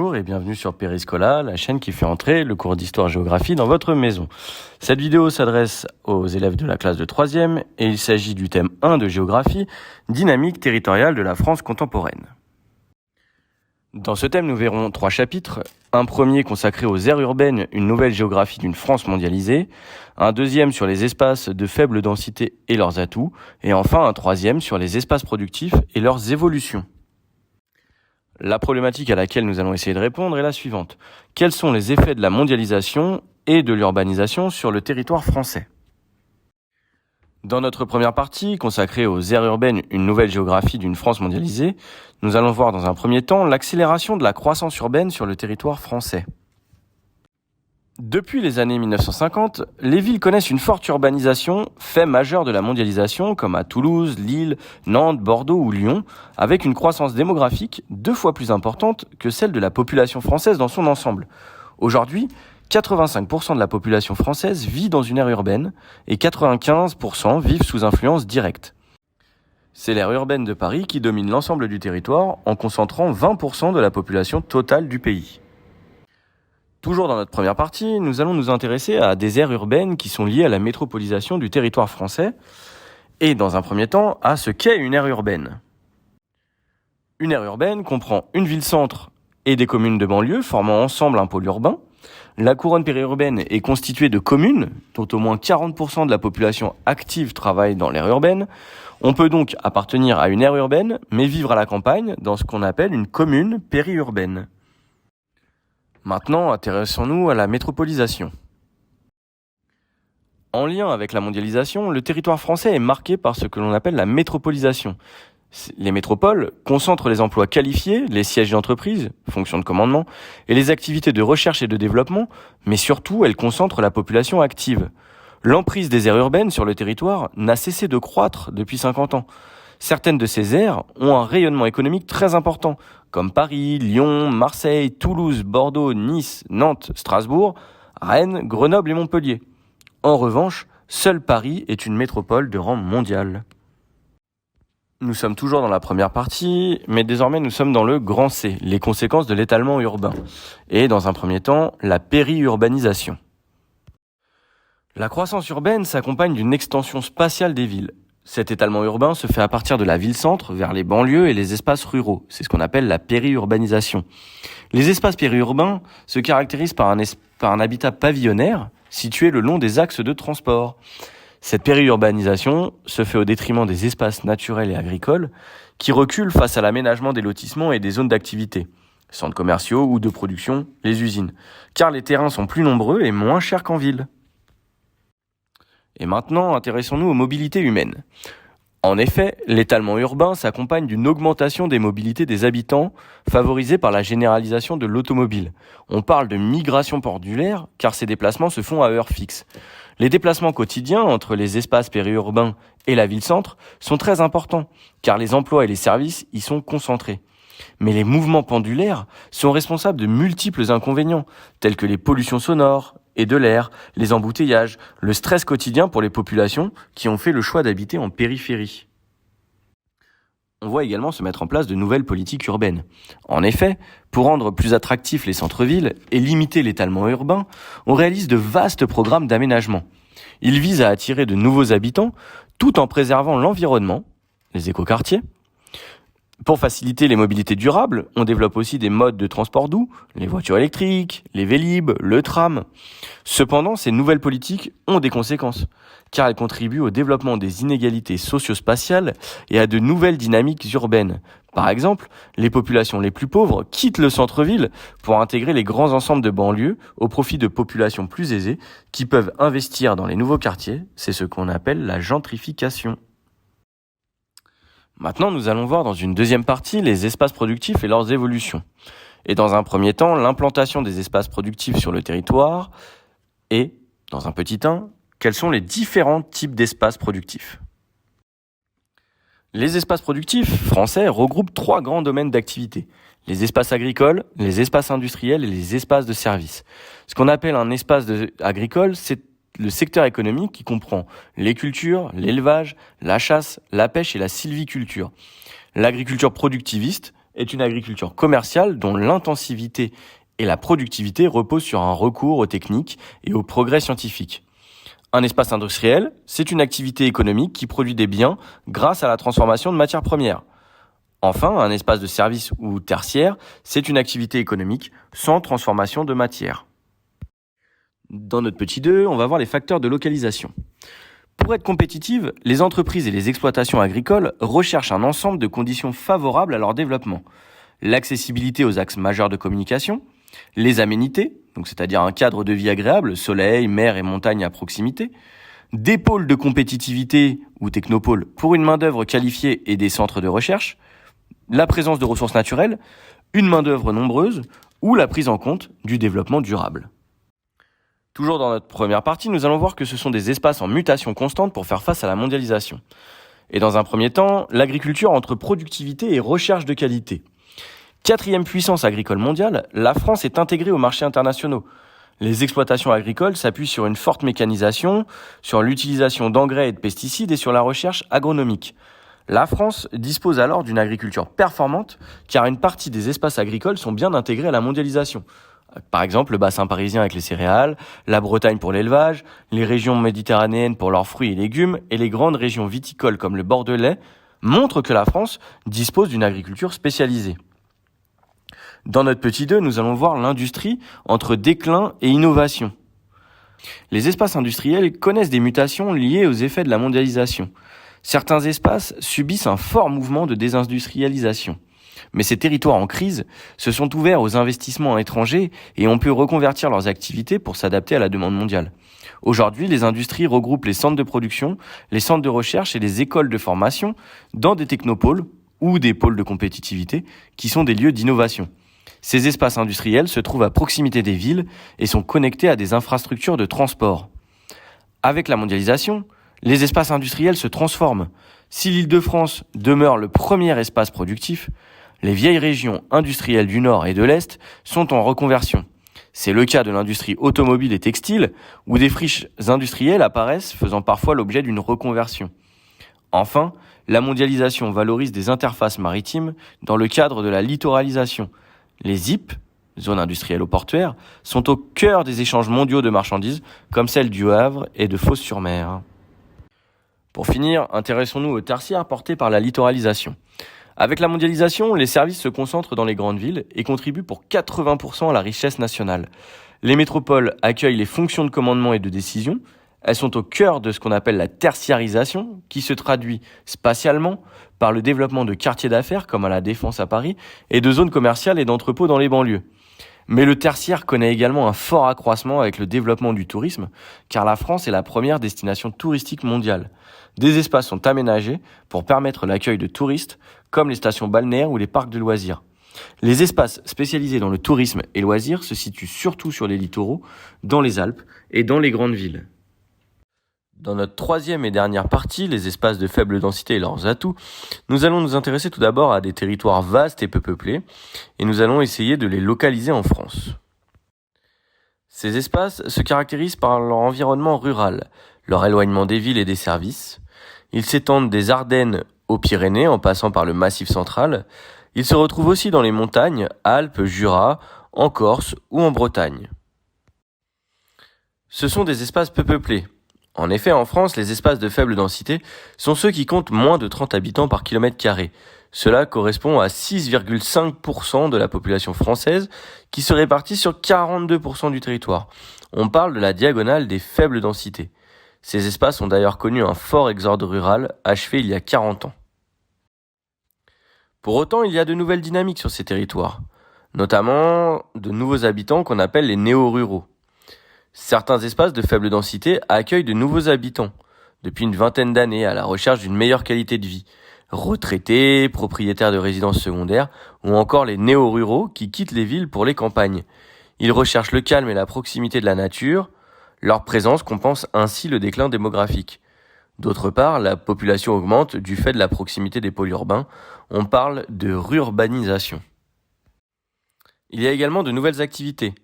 Bonjour et bienvenue sur Périscola, la chaîne qui fait entrer le cours d'histoire-géographie dans votre maison. Cette vidéo s'adresse aux élèves de la classe de 3e et il s'agit du thème 1 de géographie, dynamique territoriale de la France contemporaine. Dans ce thème, nous verrons 3 chapitres. Un premier consacré aux aires urbaines, une nouvelle géographie d'une France mondialisée. Un deuxième sur les espaces de faible densité et leurs atouts. Et enfin un troisième sur les espaces productifs et leurs évolutions. La problématique à laquelle nous allons essayer de répondre est la suivante. Quels sont les effets de la mondialisation et de l'urbanisation sur le territoire français ? Dans notre première partie, consacrée aux aires urbaines, une nouvelle géographie d'une France mondialisée, nous allons voir dans un premier temps l'accélération de la croissance urbaine sur le territoire français. Depuis les années 1950, les villes connaissent une forte urbanisation, fait majeur de la mondialisation, comme à Toulouse, Lille, Nantes, Bordeaux ou Lyon, avec une croissance démographique 2 fois plus importante que celle de la population française dans son ensemble. Aujourd'hui, 85% de la population française vit dans une aire urbaine et 95% vivent sous influence directe. C'est l'aire urbaine de Paris qui domine l'ensemble du territoire en concentrant 20% de la population totale du pays. Toujours dans notre première partie, nous allons nous intéresser à des aires urbaines qui sont liées à la métropolisation du territoire français et dans un premier temps à ce qu'est une aire urbaine. Une aire urbaine comprend une ville-centre et des communes de banlieue formant ensemble un pôle urbain. La couronne périurbaine est constituée de communes, dont au moins 40% de la population active travaille dans l'aire urbaine. On peut donc appartenir à une aire urbaine, mais vivre à la campagne dans ce qu'on appelle une commune périurbaine. Maintenant, intéressons-nous à la métropolisation. En lien avec la mondialisation, le territoire français est marqué par ce que l'on appelle la métropolisation. Les métropoles concentrent les emplois qualifiés, les sièges d'entreprise, fonctions de commandement, et les activités de recherche et de développement, mais surtout elles concentrent la population active. L'emprise des aires urbaines sur le territoire n'a cessé de croître depuis 50 ans. Certaines de ces aires ont un rayonnement économique très important, comme Paris, Lyon, Marseille, Toulouse, Bordeaux, Nice, Nantes, Strasbourg, Rennes, Grenoble et Montpellier. En revanche, seul Paris est une métropole de rang mondial. Nous sommes toujours dans la première partie, mais désormais nous sommes dans le grand C, les conséquences de l'étalement urbain. Et dans un premier temps, la périurbanisation. La croissance urbaine s'accompagne d'une extension spatiale des villes. Cet étalement urbain se fait à partir de la ville-centre vers les banlieues et les espaces ruraux. C'est ce qu'on appelle la périurbanisation. Les espaces périurbains se caractérisent par un habitat pavillonnaire situé le long des axes de transport. Cette périurbanisation se fait au détriment des espaces naturels et agricoles qui reculent face à l'aménagement des lotissements et des zones d'activité, centres commerciaux ou de production, les usines, car les terrains sont plus nombreux et moins chers qu'en ville. Et maintenant, intéressons-nous aux mobilités humaines. En effet, l'étalement urbain s'accompagne d'une augmentation des mobilités des habitants, favorisée par la généralisation de l'automobile. On parle de migration pendulaire, car ces déplacements se font à heure fixe. Les déplacements quotidiens entre les espaces périurbains et la ville-centre sont très importants, car les emplois et les services y sont concentrés. Mais les mouvements pendulaires sont responsables de multiples inconvénients, tels que les pollutions sonores et de l'air, les embouteillages, le stress quotidien pour les populations qui ont fait le choix d'habiter en périphérie. On voit également se mettre en place de nouvelles politiques urbaines. En effet, pour rendre plus attractifs les centres-villes et limiter l'étalement urbain, on réalise de vastes programmes d'aménagement. Ils visent à attirer de nouveaux habitants tout en préservant l'environnement, les écoquartiers. Pour faciliter les mobilités durables, on développe aussi des modes de transport doux, les voitures électriques, les vélib', le tram. Cependant, ces nouvelles politiques ont des conséquences, car elles contribuent au développement des inégalités socio-spatiales et à de nouvelles dynamiques urbaines. Par exemple, les populations les plus pauvres quittent le centre-ville pour intégrer les grands ensembles de banlieues au profit de populations plus aisées qui peuvent investir dans les nouveaux quartiers. C'est ce qu'on appelle la gentrification. Maintenant, nous allons voir dans une deuxième partie les espaces productifs et leurs évolutions. Et dans un premier temps, l'implantation des espaces productifs sur le territoire et, dans un petit 1, quels sont les différents types d'espaces productifs. Les espaces productifs français regroupent 3 grands domaines d'activité. Les espaces agricoles, les espaces industriels et les espaces de services. Ce qu'on appelle un espace agricole, c'est le secteur économique qui comprend les cultures, l'élevage, la chasse, la pêche et la sylviculture. L'agriculture productiviste est une agriculture commerciale dont l'intensivité et la productivité reposent sur un recours aux techniques et au progrès scientifique. Un espace industriel, c'est une activité économique qui produit des biens grâce à la transformation de matières premières. Enfin, un espace de service ou tertiaire, c'est une activité économique sans transformation de matière. Dans notre petit 2, on va voir les facteurs de localisation. Pour être compétitives, les entreprises et les exploitations agricoles recherchent un ensemble de conditions favorables à leur développement. L'accessibilité aux axes majeurs de communication, les aménités, donc c'est-à-dire un cadre de vie agréable, soleil, mer et montagne à proximité, des pôles de compétitivité ou technopoles pour une main-d'œuvre qualifiée et des centres de recherche, la présence de ressources naturelles, une main-d'œuvre nombreuse ou la prise en compte du développement durable. Toujours dans notre première partie, nous allons voir que ce sont des espaces en mutation constante pour faire face à la mondialisation. Et dans un premier temps, l'agriculture entre productivité et recherche de qualité. Quatrième puissance agricole mondiale, la France est intégrée aux marchés internationaux. Les exploitations agricoles s'appuient sur une forte mécanisation, sur l'utilisation d'engrais et de pesticides et sur la recherche agronomique. La France dispose alors d'une agriculture performante car une partie des espaces agricoles sont bien intégrés à la mondialisation. Par exemple, le bassin parisien avec les céréales, la Bretagne pour l'élevage, les régions méditerranéennes pour leurs fruits et légumes et les grandes régions viticoles comme le Bordelais montrent que la France dispose d'une agriculture spécialisée. Dans notre petit 2, nous allons voir l'industrie entre déclin et innovation. Les espaces industriels connaissent des mutations liées aux effets de la mondialisation. Certains espaces subissent un fort mouvement de désindustrialisation. Mais ces territoires en crise se sont ouverts aux investissements étrangers et ont pu reconvertir leurs activités pour s'adapter à la demande mondiale. Aujourd'hui, les industries regroupent les centres de production, les centres de recherche et les écoles de formation dans des technopoles ou des pôles de compétitivité qui sont des lieux d'innovation. Ces espaces industriels se trouvent à proximité des villes et sont connectés à des infrastructures de transport. Avec la mondialisation, les espaces industriels se transforment. Si l'Île-de-France demeure le premier espace productif, les vieilles régions industrielles du Nord et de l'Est sont en reconversion. C'est le cas de l'industrie automobile et textile, où des friches industrielles apparaissent faisant parfois l'objet d'une reconversion. Enfin, la mondialisation valorise des interfaces maritimes dans le cadre de la littoralisation. Les ZIP, zones industrielles ou portuaires, sont au cœur des échanges mondiaux de marchandises, comme celle du Havre et de Fos-sur-Mer. Pour finir, intéressons-nous au tertiaire porté par la littoralisation. Avec la mondialisation, les services se concentrent dans les grandes villes et contribuent pour 80% à la richesse nationale. Les métropoles accueillent les fonctions de commandement et de décision. Elles sont au cœur de ce qu'on appelle la tertiarisation, qui se traduit spatialement par le développement de quartiers d'affaires comme à la Défense à Paris et de zones commerciales et d'entrepôts dans les banlieues. Mais le tertiaire connaît également un fort accroissement avec le développement du tourisme, car la France est la première destination touristique mondiale. Des espaces sont aménagés pour permettre l'accueil de touristes, comme les stations balnéaires ou les parcs de loisirs. Les espaces spécialisés dans le tourisme et loisirs se situent surtout sur les littoraux, dans les Alpes et dans les grandes villes. Dans notre troisième et dernière partie, les espaces de faible densité et leurs atouts, nous allons nous intéresser tout d'abord à des territoires vastes et peu peuplés, et nous allons essayer de les localiser en France. Ces espaces se caractérisent par leur environnement rural, leur éloignement des villes et des services. Ils s'étendent des Ardennes aux Pyrénées en passant par le Massif central. Ils se retrouvent aussi dans les montagnes, Alpes, Jura, en Corse ou en Bretagne. Ce sont des espaces peu peuplés. En effet, en France, les espaces de faible densité sont ceux qui comptent moins de 30 habitants par kilomètre carré. Cela correspond à 6,5% de la population française qui se répartit sur 42% du territoire. On parle de la diagonale des faibles densités. Ces espaces ont d'ailleurs connu un fort exode rural achevé il y a 40 ans. Pour autant, il y a de nouvelles dynamiques sur ces territoires, notamment de nouveaux habitants qu'on appelle les néo-ruraux. Certains espaces de faible densité accueillent de nouveaux habitants, depuis une vingtaine d'années à la recherche d'une meilleure qualité de vie. Retraités, propriétaires de résidences secondaires, ou encore les néo-ruraux qui quittent les villes pour les campagnes. Ils recherchent le calme et la proximité de la nature. Leur présence compense ainsi le déclin démographique. D'autre part, la population augmente du fait de la proximité des pôles urbains. On parle de rurbanisation. Il y a également de nouvelles activités.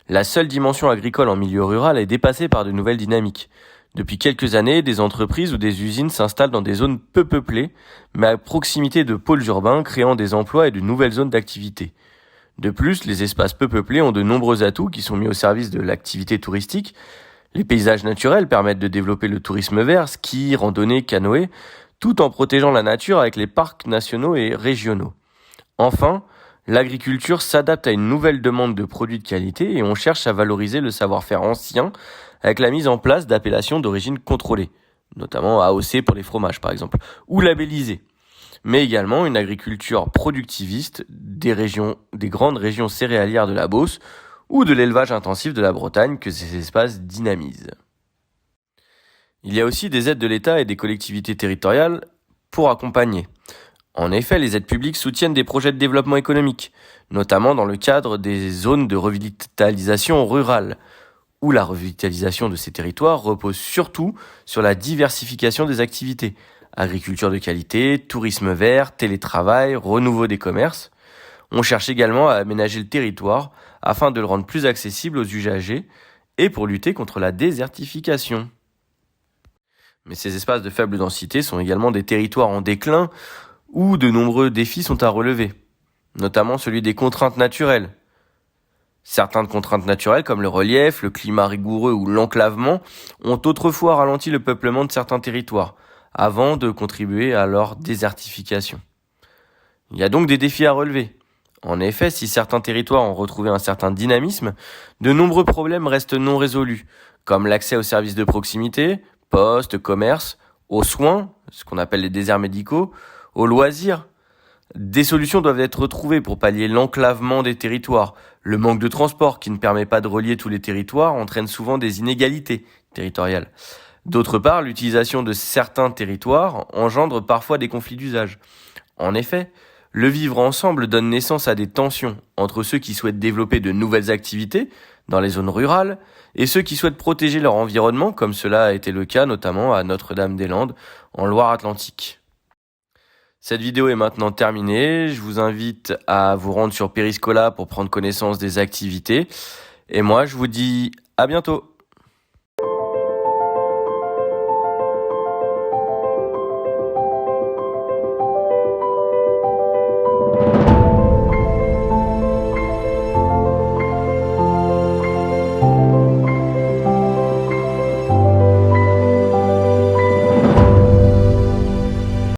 La seule dimension agricole en milieu rural est dépassée par de nouvelles dynamiques. Depuis quelques années, des entreprises ou des usines s'installent dans des zones peu peuplées, mais à proximité de pôles urbains, créant des emplois et de nouvelles zones d'activité. De plus, les espaces peu peuplés ont de nombreux atouts qui sont mis au service de l'activité touristique. Les paysages naturels permettent de développer le tourisme vert, ski, randonnée, canoë, tout en protégeant la nature avec les parcs nationaux et régionaux. Enfin, l'agriculture s'adapte à une nouvelle demande de produits de qualité et on cherche à valoriser le savoir-faire ancien avec la mise en place d'appellations d'origine contrôlée, notamment AOC pour les fromages par exemple, ou labellisées, mais également une agriculture productiviste des grandes régions céréalières de la Beauce ou de l'élevage intensif de la Bretagne que ces espaces dynamisent. Il y a aussi des aides de l'État et des collectivités territoriales pour accompagner. En effet, les aides publiques soutiennent des projets de développement économique, notamment dans le cadre des zones de revitalisation rurale, où la revitalisation de ces territoires repose surtout sur la diversification des activités, agriculture de qualité, tourisme vert, télétravail, renouveau des commerces. On cherche également à aménager le territoire afin de le rendre plus accessible aux usagers et pour lutter contre la désertification. Mais ces espaces de faible densité sont également des territoires en déclin où de nombreux défis sont à relever, notamment celui des contraintes naturelles. Certaines contraintes naturelles comme le relief, le climat rigoureux ou l'enclavement ont autrefois ralenti le peuplement de certains territoires, avant de contribuer à leur désertification. Il y a donc des défis à relever. En effet, si certains territoires ont retrouvé un certain dynamisme, de nombreux problèmes restent non résolus, comme l'accès aux services de proximité, postes, commerces, aux soins, ce qu'on appelle les déserts médicaux, aux loisirs. Des solutions doivent être trouvées pour pallier l'enclavement des territoires. Le manque de transport qui ne permet pas de relier tous les territoires entraîne souvent des inégalités territoriales. D'autre part, l'utilisation de certains territoires engendre parfois des conflits d'usage. En effet, le vivre ensemble donne naissance à des tensions entre ceux qui souhaitent développer de nouvelles activités dans les zones rurales et ceux qui souhaitent protéger leur environnement, comme cela a été le cas notamment à Notre-Dame-des-Landes en Loire-Atlantique. Cette vidéo est maintenant terminée. Je vous invite à vous rendre sur Periscola pour prendre connaissance des activités. Et moi, je vous dis à bientôt.